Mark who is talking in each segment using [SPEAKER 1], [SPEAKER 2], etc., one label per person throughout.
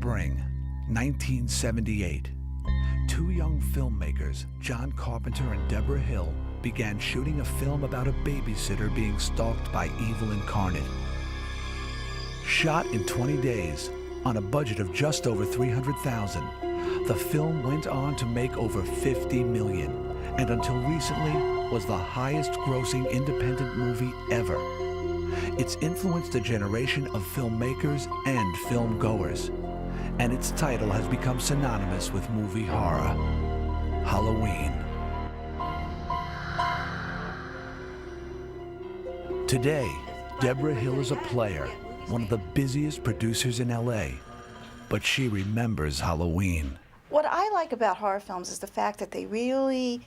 [SPEAKER 1] spring, 1978. Two young filmmakers, John Carpenter and Debra Hill, began shooting a film about a babysitter being stalked by evil incarnate. Shot in 20 days, on a budget of just over $300,000, the film went on to make over $50 million, and until recently was the highest-grossing independent movie ever. It's influenced a generation of filmmakers and film-goers, and its title has become synonymous with movie horror, Halloween. Today, Debra Hill is a player, one of the busiest producers in LA, but she remembers Halloween.
[SPEAKER 2] What I like about horror films is the fact that they really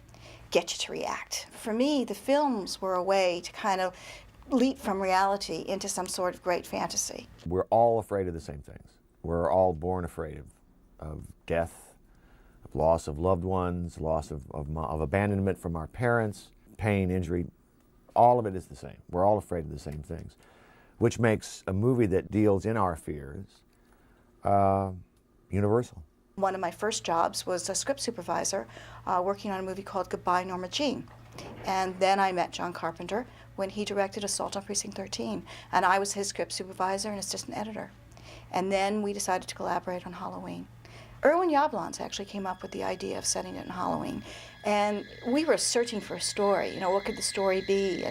[SPEAKER 2] get you to react. For me, the films were a way to kind of leap from reality into some sort of great fantasy.
[SPEAKER 3] We're all afraid of the same things. We're all born afraid of death, of loss of loved ones, loss of abandonment from our parents, pain, injury. All of it is the same. We're all afraid of the same things, which makes a movie that deals in our fears universal.
[SPEAKER 2] One of my first jobs was a script supervisor working on a movie called Goodbye, Norma Jean. And then I met John Carpenter when he directed Assault on Precinct 13. And I was his script supervisor and assistant editor. And then we decided to collaborate on Halloween. Irwin Yablans actually came up with the idea of setting it in Halloween. And we were searching for a story, you know, what could the story be?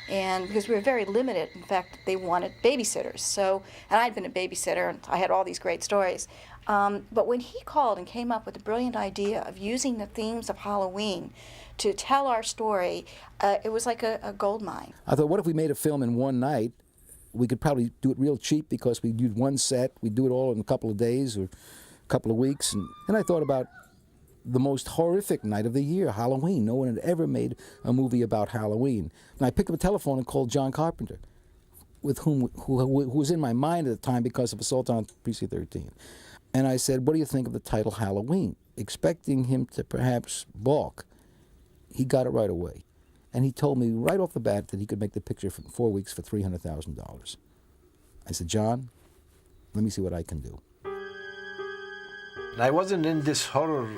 [SPEAKER 2] And because we were very limited, in fact, they wanted babysitters. So, and I'd been a babysitter and I had all these great stories. But when he called and came up with the brilliant idea of using the themes of Halloween to tell our story, it was like a gold mine.
[SPEAKER 4] I thought, what if we made a film in one night? We could probably do it real cheap because we'd use one set. We'd do it all in a couple of days or a couple of weeks. And then I thought about the most horrific night of the year, Halloween. No one had ever made a movie about Halloween. And I picked up the telephone and called John Carpenter, who was in my mind at the time because of Assault on Precinct 13. And I said, what do you think of the title Halloween? Expecting him to perhaps balk. He got it right away. And he told me right off the bat that he could make the picture for 4 weeks for $300,000. I said, John, let me see what I can do.
[SPEAKER 5] I wasn't in this horror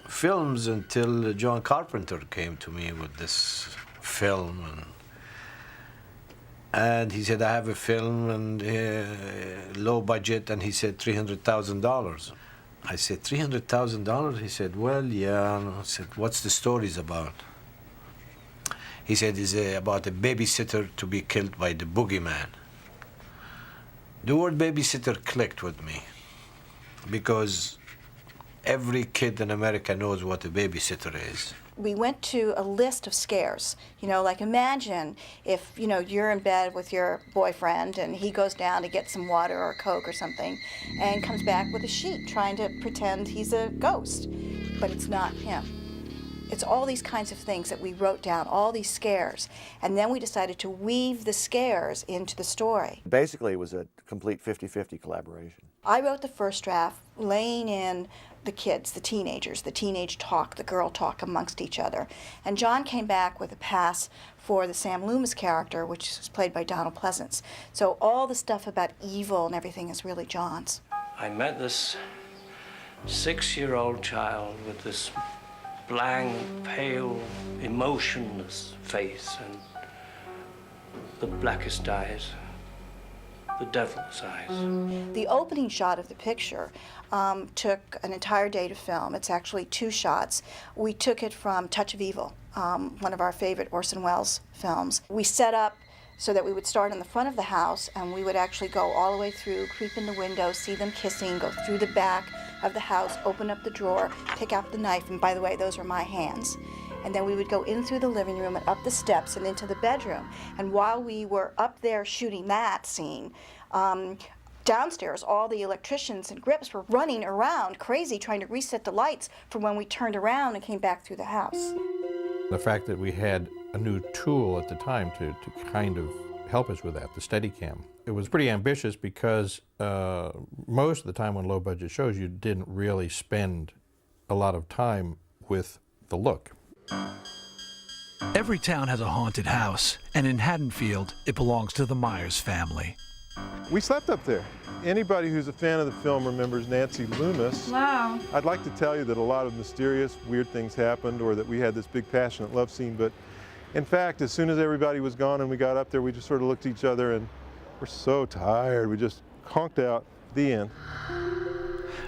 [SPEAKER 5] films until John Carpenter came to me with this film. And he said, I have a film and low budget, and he said $300,000. I said, $300,000? He said, well, yeah. I said, what's the stories about? He said, it's about a babysitter to be killed by the boogeyman. The word babysitter clicked with me because every kid in America knows what a babysitter is.
[SPEAKER 2] We went to a list of scares. You know, like imagine if, you know, you're in bed with your boyfriend and he goes down to get some water or Coke or something and comes back with a sheet trying to pretend he's a ghost, but it's not him. It's all these kinds of things that we wrote down, all these scares, and then we decided to weave the scares into the story.
[SPEAKER 3] Basically, it was a complete 50-50 collaboration.
[SPEAKER 2] I wrote the first draft, laying in the kids, the teenagers, the teenage talk, the girl talk amongst each other. And John came back with a pass for the Sam Loomis character, which is played by Donald Pleasance. So all the stuff about evil and everything is really John's.
[SPEAKER 6] I met this 6-year-old child with this blank, pale, emotionless face and the blackest eyes, the devil's eyes.
[SPEAKER 2] The opening shot of the picture took an entire day to film. It's actually 2 shots. We took it from Touch of Evil, one of our favorite Orson Welles films. We set up so that we would start in the front of the house and we would actually go all the way through, creep in the window, see them kissing, go through the back of the house, open up the drawer, pick out the knife, and by the way, those are my hands. And then we would go in through the living room and up the steps and into the bedroom. And while we were up there shooting that scene, downstairs, all the electricians and grips were running around crazy trying to reset the lights for when we turned around and came back through the house.
[SPEAKER 7] The fact that we had a new tool at the time to kind of help us with that, the Steadicam. It was pretty ambitious because most of the time on low-budget shows you didn't really spend a lot of time with the look.
[SPEAKER 1] Every town has a haunted house, and in Haddonfield, it belongs to the Myers family.
[SPEAKER 8] We slept up there. Anybody who's a fan of the film remembers Nancy Loomis.
[SPEAKER 9] Wow.
[SPEAKER 8] I'd like to tell you that a lot of mysterious, weird things happened or that we had this big passionate love scene, but in fact, as soon as everybody was gone and we got up there, we just sort of looked at each other and we're so tired. We just conked out. The end.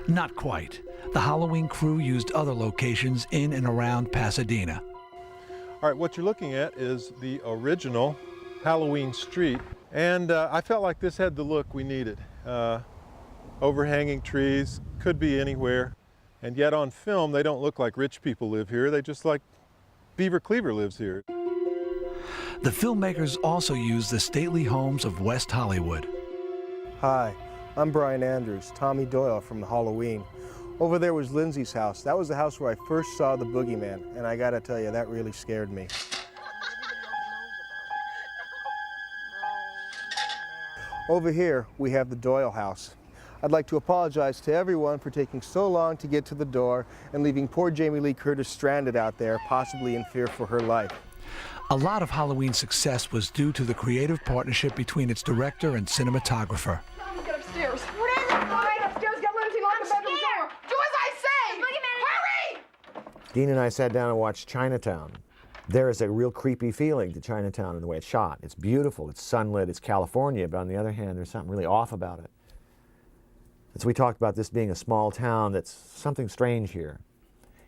[SPEAKER 1] Not quite. The Halloween crew used other locations in and around Pasadena.
[SPEAKER 8] All right, what you're looking at is the original Halloween street. And I felt like this had the look we needed. Overhanging trees, could be anywhere. And yet on film, they don't look like rich people live here. They just like Beaver Cleaver lives here.
[SPEAKER 1] The filmmakers also used the stately homes of West Hollywood.
[SPEAKER 10] Hi, I'm Brian Andrews, Tommy Doyle from the Halloween. Over there was Lindsay's house. That was the house where I first saw the boogeyman, and I gotta tell you, that really scared me. Over here, we have the Doyle house. I'd like to apologize to everyone for taking so long to get to the door and leaving poor Jamie Lee Curtis stranded out there, possibly in fear for her life.
[SPEAKER 1] A lot of Halloween's success was due to the creative partnership between its director and cinematographer.
[SPEAKER 9] Get upstairs. What is it? Go right upstairs, get Lindsay, lock the bedroom door. Do as I say! Hurry!
[SPEAKER 3] Dean and I sat down and watched Chinatown. There is a real creepy feeling to Chinatown in the way it's shot. It's beautiful, it's sunlit, it's California, but on the other hand, there's something really off about it. And so we talked about this being a small town that's something strange here.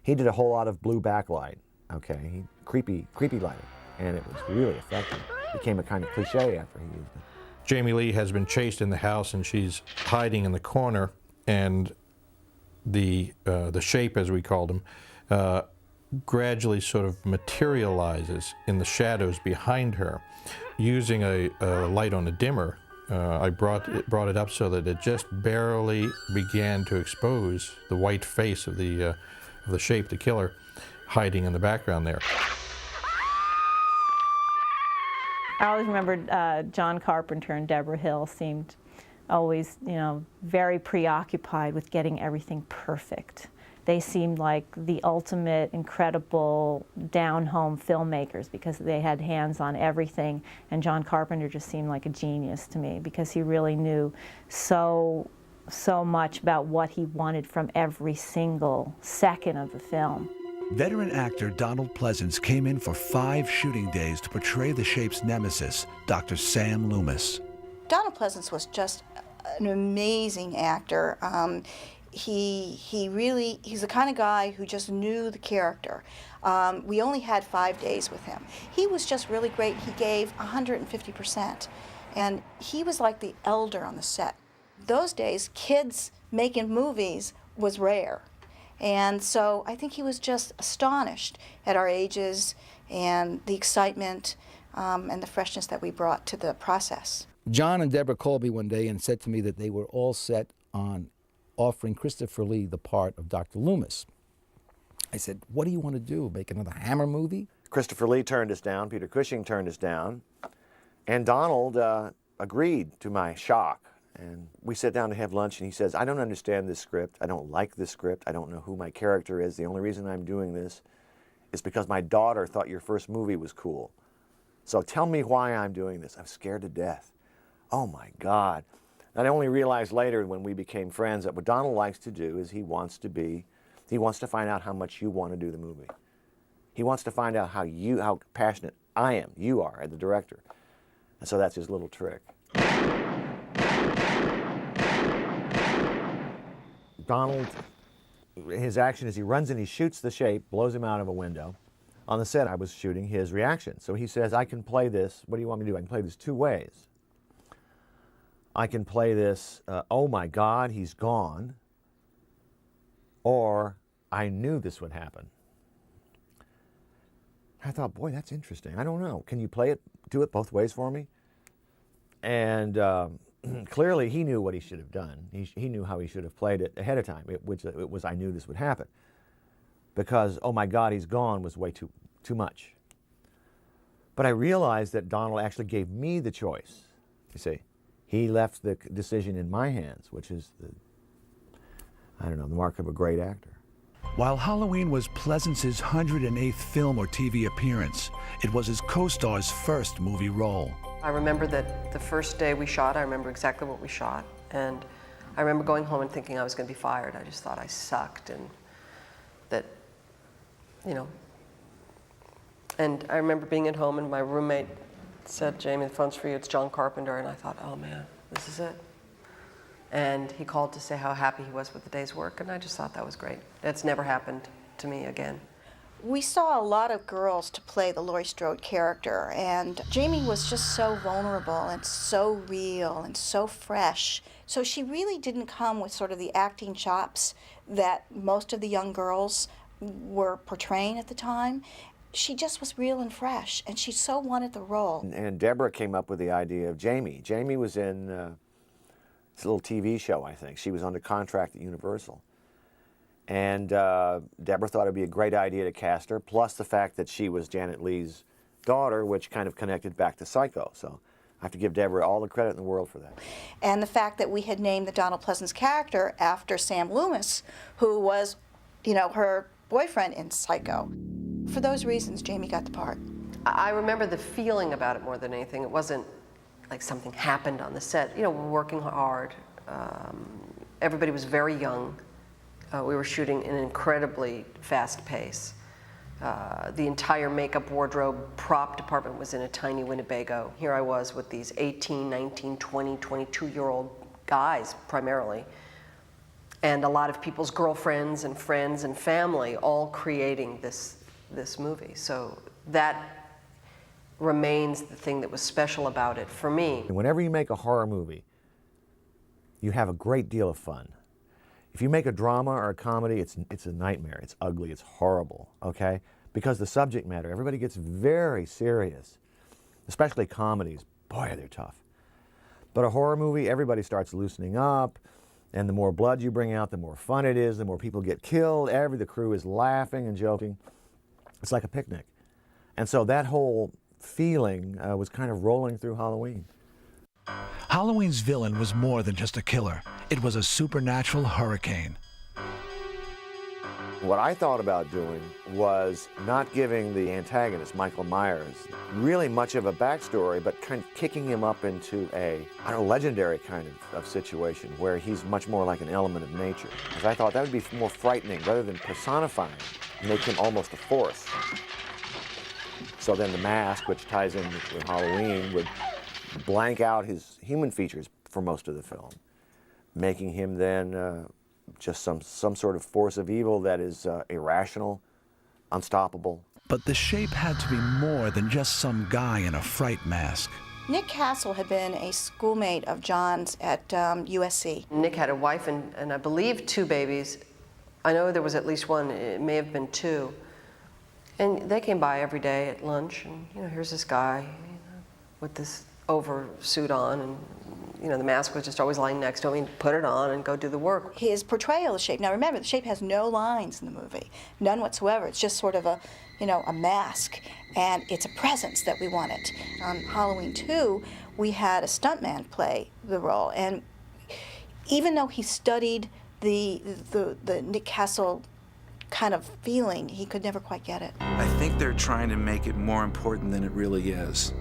[SPEAKER 3] He did a whole lot of blue backlight, okay? Creepy lighting, and it was really effective. It became a kind of cliche after he used it.
[SPEAKER 7] Jamie Lee has been chased in the house and she's hiding in the corner, and the shape, as we called him, gradually sort of materializes in the shadows behind her. Using a light on a dimmer, I brought it up so that it just barely began to expose the white face of the shape, the killer, hiding in the background there.
[SPEAKER 11] I always remembered John Carpenter and Debra Hill seemed always, very preoccupied with getting everything perfect. They seemed like the ultimate, incredible, down-home filmmakers because they had hands on everything. And John Carpenter just seemed like a genius to me because he really knew so much about what he wanted from every single second of the film.
[SPEAKER 1] Veteran actor Donald Pleasance came in for 5 shooting days to portray the shape's nemesis, Dr. Sam Loomis.
[SPEAKER 2] Donald Pleasance was just an amazing actor. He's the kind of guy who just knew the character. We only had 5 days with him. He was just really great. He gave 150%. And he was like the elder on the set. Those days, kids making movies was rare. And so I think he was just astonished at our ages and the excitement and the freshness that we brought to the process.
[SPEAKER 4] John and Deborah called me one day and said to me that they were all set on offering Christopher Lee the part of Dr. Loomis. I said, what do you want to do, make another Hammer movie?
[SPEAKER 3] Christopher Lee turned us down, Peter Cushing turned us down, and Donald agreed to my shock. And we sat down to have lunch, and he says, I don't understand this script. I don't like this script. I don't know who my character is. The only reason I'm doing this is because my daughter thought your first movie was cool. So tell me why I'm doing this. I'm scared to death. Oh, my God. And I only realized later when we became friends that what Donald likes to do is he wants to find out how much you want to do the movie. He wants to find out how passionate you are as the director. And so that's his little trick. Donald, his action is he runs and he shoots the shape, blows him out of a window. On the set, I was shooting his reaction. So he says, I can play this. What do you want me to do? I can play this 2 ways. I can play this, oh my God, he's gone, or I knew this would happen. I thought, boy, that's interesting. I don't know. Can you do it both ways for me? And clearly he knew what he should have done. He knew how he should have played it ahead of time, which I knew this would happen. Because, oh my God, he's gone was way too much. But I realized that Donald actually gave me the choice, you see. He left the decision in my hands, which is the mark of a great actor.
[SPEAKER 1] While Halloween was Pleasance's 108th film or TV appearance, it was his co-star's first movie role.
[SPEAKER 12] I remember that the first day we shot, I remember exactly what we shot. And I remember going home and thinking I was going to be fired. I just thought I sucked and that, you know. And I remember being at home and my roommate said, "Jamie, the phone's for you, it's John Carpenter." And I thought, oh man, this is it. And he called to say how happy he was with the day's work, and I just thought that was great. That's never happened to me again.
[SPEAKER 2] We saw a lot of girls to play the Laurie Strode character, and Jamie was just so vulnerable and so real and so fresh. So she really didn't come with sort of the acting chops that most of the young girls were portraying at the time. She just was real and fresh, and she so wanted the role.
[SPEAKER 3] And Debra came up with the idea of Jamie. Jamie was in this little TV show, I think. She was under contract at Universal. And Debra thought it'd be a great idea to cast her, plus the fact that she was Janet Leigh's daughter, which kind of connected back to Psycho. So I have to give Debra all the credit in the world for that.
[SPEAKER 2] And the fact that we had named the Donald Pleasance character after Sam Loomis, who was, you know, her boyfriend in Psycho. For those reasons, Jamie got the part.
[SPEAKER 12] I remember the feeling about it more than anything. It wasn't like something happened on the set. You know, we're working hard. Everybody was very young. We were shooting in an incredibly fast pace. The entire makeup, wardrobe, prop department was in a tiny Winnebago. Here I was with these 18, 19, 20, 22-year-old guys primarily, and a lot of people's girlfriends and friends and family all creating this movie. So that remains the thing that was special about it for me.
[SPEAKER 3] Whenever you make a horror movie, you have a great deal of fun. If you make a drama or a comedy, it's a nightmare. It's ugly, it's horrible, okay? Because the subject matter, everybody gets very serious, especially comedies. Boy, they're tough. But a horror movie, everybody starts loosening up, and the more blood you bring out, the more fun it is, the more people get killed, the crew is laughing and joking. It's like a picnic. And so that whole feeling was kind of rolling through Halloween.
[SPEAKER 1] Halloween's villain was more than just a killer. It was a supernatural hurricane.
[SPEAKER 3] What I thought about doing was not giving the antagonist, Michael Myers, really much of a backstory, but kind of kicking him up into a, I don't know, legendary kind of situation where he's much more like an element of nature. Because I thought that would be more frightening rather than personifying, make him almost a force. So then the mask, which ties in with Halloween, would blank out his human features for most of the film, making him then just some sort of force of evil that is irrational, unstoppable.
[SPEAKER 1] But the shape had to be more than just some guy in a fright mask.
[SPEAKER 2] Nick Castle had been a schoolmate of John's at USC.
[SPEAKER 12] Nick had a wife and I believe 2 babies. I know there was at least one, it may have been 2. And they came by every day at lunch, and you know, here's this guy with this oversuit on, and you know, the mask was just always lying next to him. He'd put it on and go do the work.
[SPEAKER 2] His portrayal of the shape, now remember, the shape has no lines in the movie, none whatsoever. It's just sort of a, you know, a mask, and it's a presence that we wanted. On Halloween 2, we had a stuntman play the role, and even though he studied the Nick Castle kind of feeling, he could never quite get it.
[SPEAKER 13] I think they're trying to make it more important than it really is.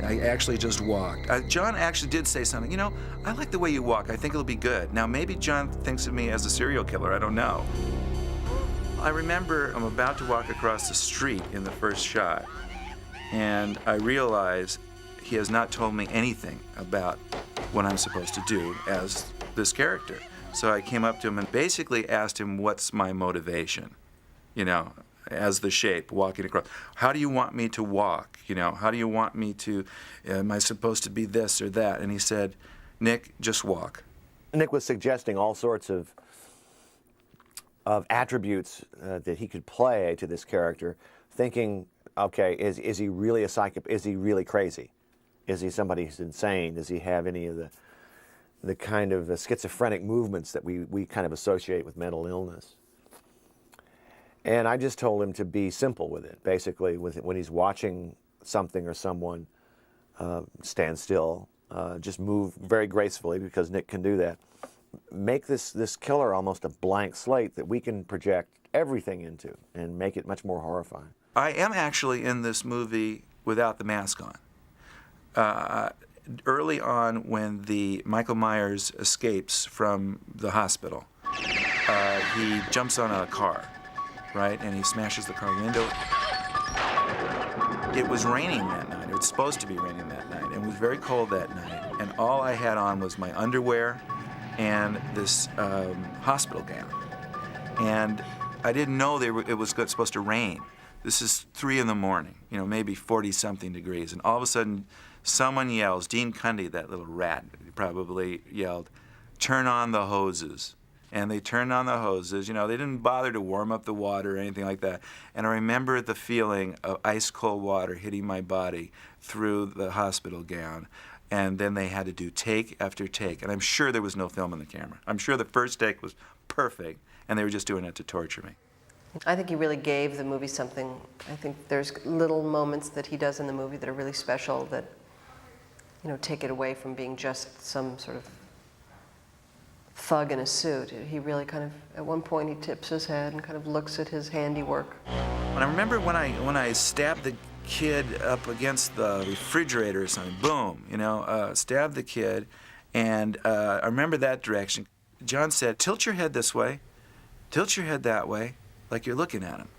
[SPEAKER 13] I actually just walked. John actually did say something, you know, I like the way you walk, I think it'll be good. Now maybe John thinks of me as a serial killer, I don't know. I remember I'm about to walk across the street in the first shot, and I realize he has not told me anything about what I'm supposed to do as this character. So I came up to him and basically asked him, what's my motivation, you know, as the shape walking across. How do you want me to walk? You know, how do you want me to, am I supposed to be this or that? And he said, Nick, just walk.
[SPEAKER 3] Nick was suggesting all sorts of attributes that he could play to this character, thinking, okay, is he really a psychopath? Is he really crazy? Is he somebody who's insane? Does he have any of the kind of schizophrenic movements that we kind of associate with mental illness? And I just told him to be simple with it. Basically, when he's watching something or someone, stand still, just move very gracefully, because Nick can do that. Make this killer almost a blank slate that we can project everything into and make it much more horrifying.
[SPEAKER 13] I am actually in this movie without the mask on. early on when the Michael Myers escapes from the hospital, he jumps on a car, right, and he smashes the car window. It was raining that night. It was supposed to be raining that night, and it was very cold that night, and all I had on was my underwear and this hospital gown. And I didn't know it was supposed to rain. This is 3 in the morning, you know, maybe 40-something degrees, and all of a sudden someone yells, Dean Cundy, that little rat, probably yelled, "Turn on the hoses." And they turned on the hoses. You know, they didn't bother to warm up the water or anything like that. And I remember the feeling of ice-cold water hitting my body through the hospital gown. And then they had to do take after take. And I'm sure there was no film in the camera. I'm sure the first take was perfect, and they were just doing it to torture me.
[SPEAKER 12] I think he really gave the movie something. I think there's little moments that he does in the movie that are really special that, you know, take it away from being just some sort of thug in a suit. He really kind of, at one point, he tips his head and kind of looks at his handiwork.
[SPEAKER 13] And I remember when I stabbed the kid up against the refrigerator or something, boom, you know, stabbed the kid, and I remember that direction. John said, "Tilt your head this way, tilt your head that way, like you're looking at him."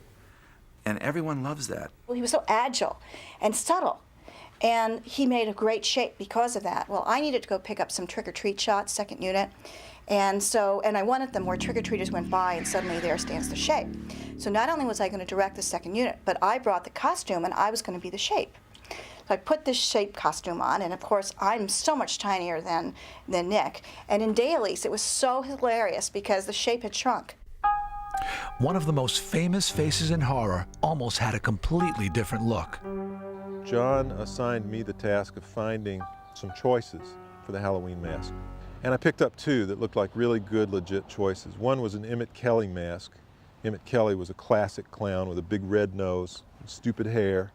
[SPEAKER 13] And everyone loves that.
[SPEAKER 2] Well, he was so agile and subtle, and he made a great shape because of that. Well, I needed to go pick up some trick-or-treat shots, second unit, and I wanted them where trick-or-treaters went by and suddenly there stands the shape. So not only was I going to direct the second unit, but I brought the costume and I was going to be the shape. So I put this shape costume on, and of course I'm so much tinier than Nick. And in dailies it was so hilarious because the shape had shrunk.
[SPEAKER 1] One of the most famous faces in horror almost had a completely different look.
[SPEAKER 8] John assigned me the task of finding some choices for the Halloween mask. And I picked up 2 that looked like really good, legit choices. One was an Emmett Kelly mask. Emmett Kelly was a classic clown with a big red nose, stupid hair,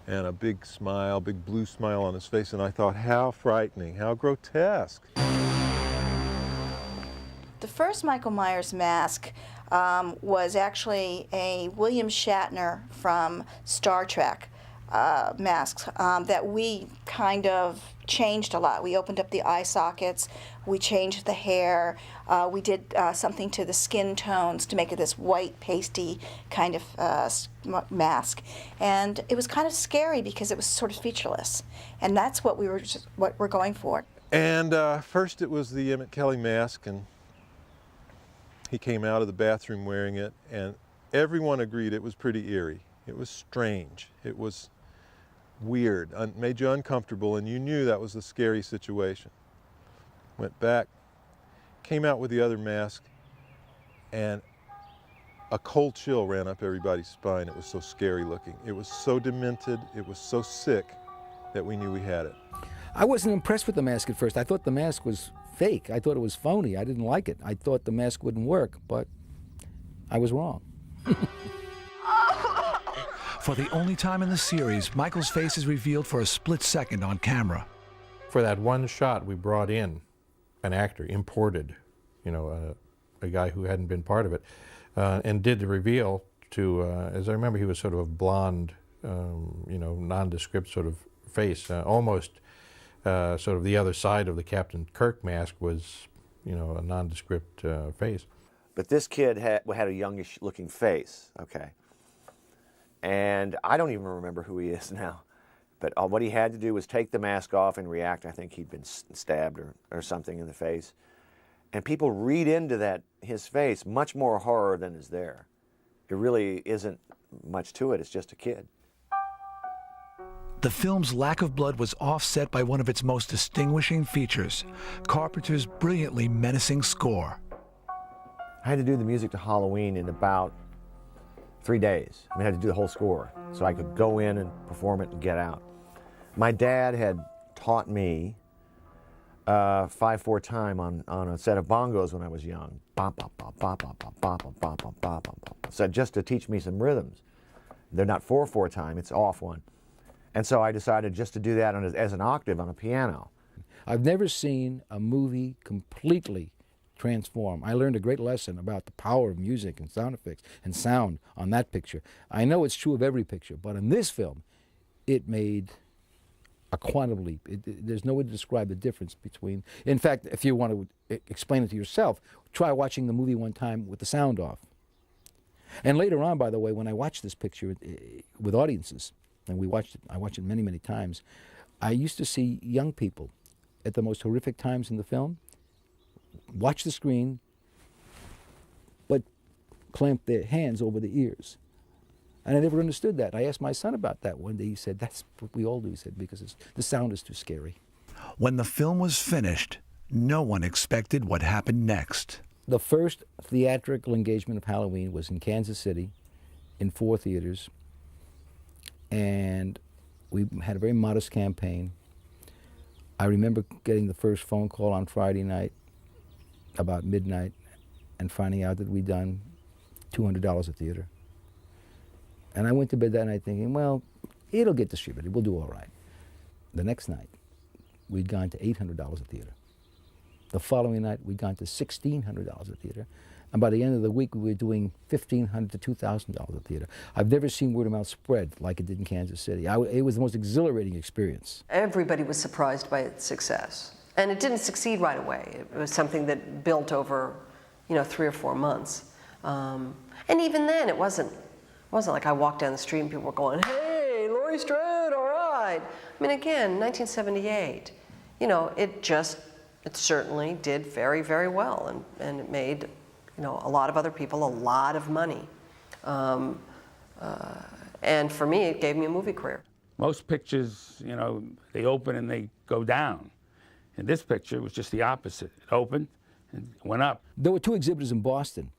[SPEAKER 8] and a big smile, big blue smile on his face. And I thought, how frightening, how grotesque.
[SPEAKER 2] The first Michael Myers mask was actually a William Shatner from Star Trek masks that we kind of changed a lot. We opened up the eye sockets, we changed the hair, we did something to the skin tones to make it this white, pasty kind of mask. And it was kind of scary because it was sort of featureless. And that's what we're going for.
[SPEAKER 8] And first it was the Emmett Kelly mask, and he came out of the bathroom wearing it, and everyone agreed it was pretty eerie. It was strange. It was weird, made you uncomfortable, and you knew that was a scary situation. Went back, came out with the other mask, and a cold chill ran up everybody's spine. It was so scary looking. It was so demented, it was so sick that we knew we had it.
[SPEAKER 4] I wasn't impressed with the mask at first. I thought the mask was fake. I thought it was phony. I didn't like it. I thought the mask wouldn't work, but I was wrong.
[SPEAKER 1] For the only time in the series, Michael's face is revealed for a split second on camera.
[SPEAKER 7] For that one shot, we brought in an actor, imported, you know, a guy who hadn't been part of it, and did the reveal to, as I remember, he was sort of a blonde, you know, nondescript sort of face, almost sort of the other side of the Captain Kirk mask was, you know, a nondescript face.
[SPEAKER 3] But this kid had a youngish-looking face, okay? And I don't even remember who he is now. But what he had to do was take the mask off and react. I think he'd been stabbed or something in the face. And people read into his face much more horror than is there. It really isn't much to it. It's just a kid.
[SPEAKER 1] The film's lack of blood was offset by one of its most distinguishing features, Carpenter's brilliantly menacing score.
[SPEAKER 3] I had to do the music to Halloween in about 3 days. I had to do the whole score so I could go in and perform it and get out. My dad had taught me 5/4 time on a set of bongos when I was young. So just to teach me some rhythms. They're not 4/4 time, it's off one. And so I decided just to do that as an octave on a piano.
[SPEAKER 4] I've never seen a movie completely transform. I learned a great lesson about the power of music and sound effects and sound on that picture. I know it's true of every picture, but in this film, it made a quantum leap. There's no way to describe the difference between. In fact, if you want to explain it to yourself, try watching the movie one time with the sound off. And later on, by the way, when I watched this picture with audiences, and I watched it many, many times, I used to see young people at the most horrific times in the film watch the screen, but clamp their hands over their ears. And I never understood that. I asked my son about that one day. He said, that's what we all do, he said, because the sound is too scary.
[SPEAKER 1] When the film was finished, no one expected what happened next.
[SPEAKER 4] The first theatrical engagement of Halloween was in Kansas City in 4 theaters. And we had a very modest campaign. I remember getting the first phone call on Friday night about midnight and finding out that we'd done $200 a theater. And I went to bed that night thinking, well, it'll get distributed, we'll do all right. The next night, we'd gone to $800 a theater. The following night, we'd gone to $1,600 a theater. And by the end of the week, we were doing $1,500 to $2,000 a theater. I've never seen word of mouth spread like it did in Kansas City. It was the most exhilarating experience.
[SPEAKER 12] Everybody was surprised by its success. And it didn't succeed right away. It was something that built over, 3 or 4 months. And even then, it wasn't like I walked down the street and people were going, hey, Laurie Strode, all right. I mean, again, 1978, it certainly did very, very well, and it made, a lot of other people a lot of money. And for me, it gave me a movie career.
[SPEAKER 14] Most pictures, they open and they go down. In this picture, it was just the opposite. It opened and went up.
[SPEAKER 4] There were 2 exhibitors in Boston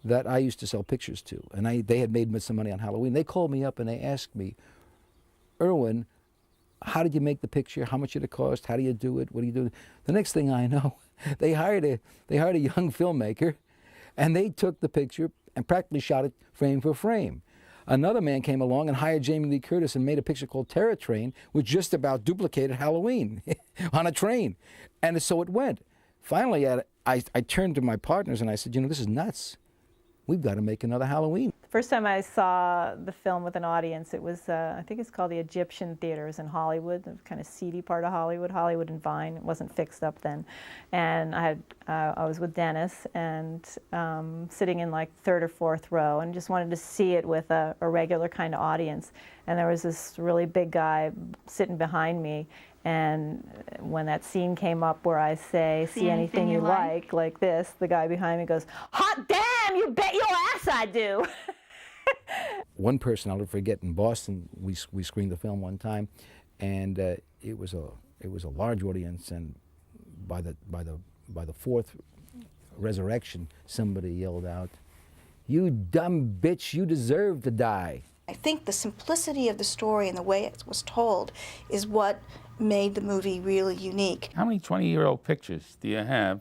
[SPEAKER 4] that I used to sell pictures to, and they had made some money on Halloween. They called me up and they asked me, Irwin, how did you make the picture? How much did it cost? How do you do it? What do you do? The next thing I know, they hired a young filmmaker, and they took the picture and practically shot it frame for frame. Another man came along and hired Jamie Lee Curtis and made a picture called Terror Train, which just about duplicated Halloween on a train. And so it went. Finally, I turned to my partners and I said, this is nuts. We've got to make another Halloween.
[SPEAKER 11] The first time I saw the film with an audience, it was, I think it's called the Egyptian Theaters in Hollywood, the kind of seedy part of Hollywood and Vine. It wasn't fixed up then. And I was with Dennis and sitting in like 3rd or 4th row and just wanted to see it with a regular kind of audience. And there was this really big guy sitting behind me. And when that scene came up where I say, see anything you like this, the guy behind me goes, hot damn, you bet your ass I do.
[SPEAKER 4] One person I'll never forget in Boston, we screened the film one time, and it was a large audience, and by the 4th resurrection, somebody yelled out, you dumb bitch, you deserve to die.
[SPEAKER 2] I think the simplicity of the story and the way it was told is what made the movie really unique.
[SPEAKER 14] How many 20-year-old pictures do you have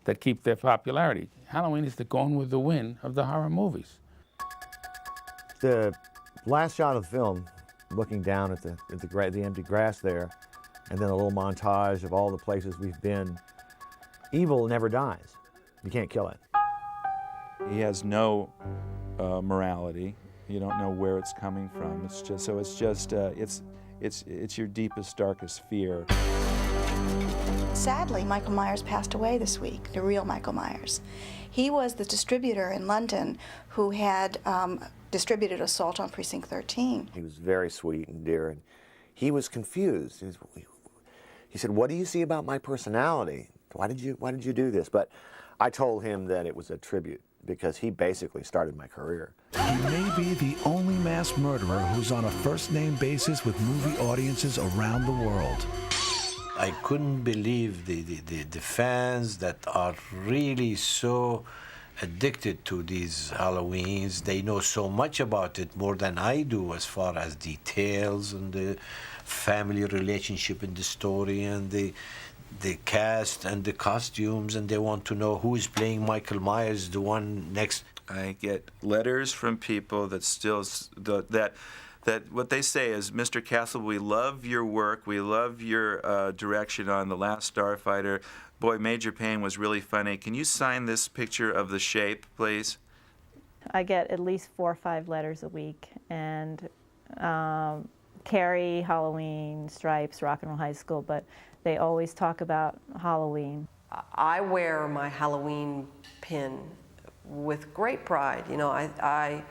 [SPEAKER 14] that keep their popularity? Halloween is the Gone with the Wind of the horror movies.
[SPEAKER 3] The last shot of the film, looking down at the empty grass there, and then a little montage of all the places we've been, evil never dies. You can't kill it.
[SPEAKER 15] He has no morality. You don't know where it's coming from. It's your deepest, darkest fear.
[SPEAKER 2] Sadly, Michael Myers passed away this week, the real Michael Myers. He was the distributor in London who had distributed Assault on Precinct 13.
[SPEAKER 3] He was very sweet and dear, and he was confused. He said, what do you see about my personality? Why did you do this? But I told him that it was a tribute, because he basically started my career.
[SPEAKER 1] He may be the only mass murderer who's on a first-name basis with movie audiences around the world.
[SPEAKER 5] I couldn't believe the fans that are really so addicted to these Halloweens. They know so much about it, more than I do, as far as details and the family relationship in the story and the cast and the costumes, and they want to know who is playing Michael Myers, the one next.
[SPEAKER 15] I get letters from people that that what they say is, Mr. Castle, we love your work, we love your direction on The Last Starfighter. Boy, Major Payne was really funny. Can you sign this picture of the shape, please?
[SPEAKER 11] I get at least 4 or 5 letters a week, and Carrie, Halloween, Stripes, Rock and Roll High School, but they always talk about Halloween.
[SPEAKER 12] I wear my Halloween pin with great pride. You know, I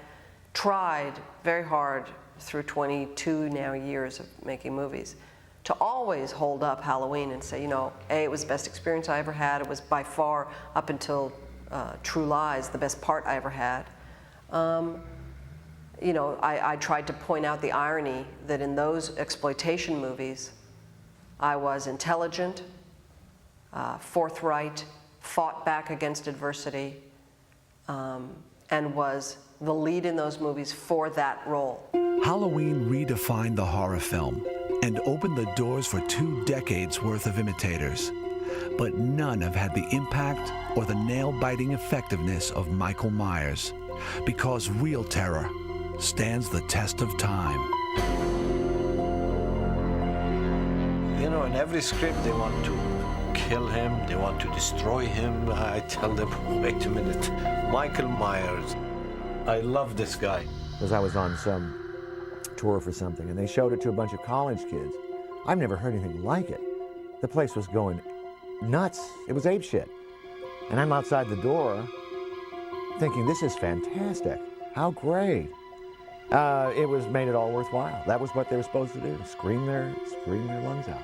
[SPEAKER 12] tried very hard through 22 now years of making movies to always hold up Halloween and say, you know, A, it was the best experience I ever had. It was by far, up until True Lies, the best part I ever had. You know, I tried to point out the irony that in those exploitation movies, I was intelligent, forthright, fought back against adversity, and was the lead in those movies for that role.
[SPEAKER 1] Halloween redefined the horror film and opened the doors for 2 decades worth of imitators. But none have had the impact or the nail-biting effectiveness of Michael Myers, because real terror stands the test of time.
[SPEAKER 5] You know, in every script they want to kill him, they want to destroy him. I tell them, wait a minute, Michael Myers, I love this guy.
[SPEAKER 3] Because I was on some tour for something, and they showed it to a bunch of college kids. I've never heard anything like it. The place was going nuts. It was apeshit. And I'm outside the door thinking, this is fantastic. How great. It made it all worthwhile. That was what they were supposed to do, scream their lungs out.